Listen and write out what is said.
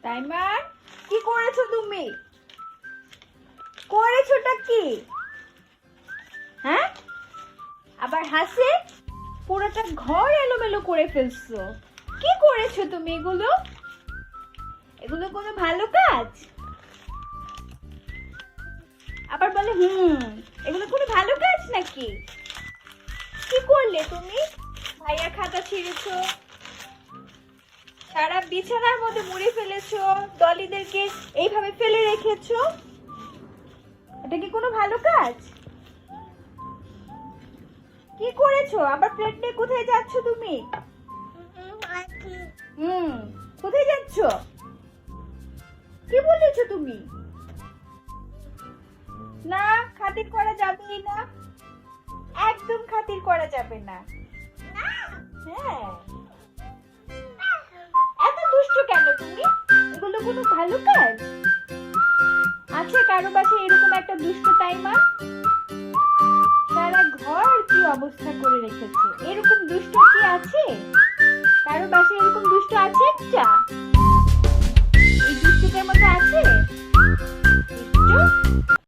Timer, কি করেছো তুমি? করেছোটা কি? হ্যাঁ, আবার হাসে পুরোটা ঘর এলোমেলো করে ফেলছো। কি করেছো তুমি এগুলো? এগুলো কোনো ভালো কাজ? আবার বলে এগুলো কোনো ভালো কাজ নাকি? কি করলে তুমি? ভাইয়ার খাতা ছিঁড়েছো, সারা বিছানার মধ্যে মুড়ে ফেলেছো, ডলিদেরকে এইভাবে ফেলে রেখেছো। এটা কি কোনো ভালো কাজ? কি করেছো? আবার প্লেট নিয়ে কোথায় যাচ্ছ তুমি? কোথায় যাচ্ছ? কি বলেছো তুমি? না, খাতির করা যাবেই না, একদম খাতির করা যাবে না। হ্যাঁ, এত দুষ্ট কেন তুমি? এগুলো কোনো ভালো কাজ? আছে কারো বাসায় এরকম একটা দুষ্ট টাইমার? সারা ঘর কি অবস্থা করে রেখেছে, এরকম দুষ্ট কি আছে কারো বাসায়?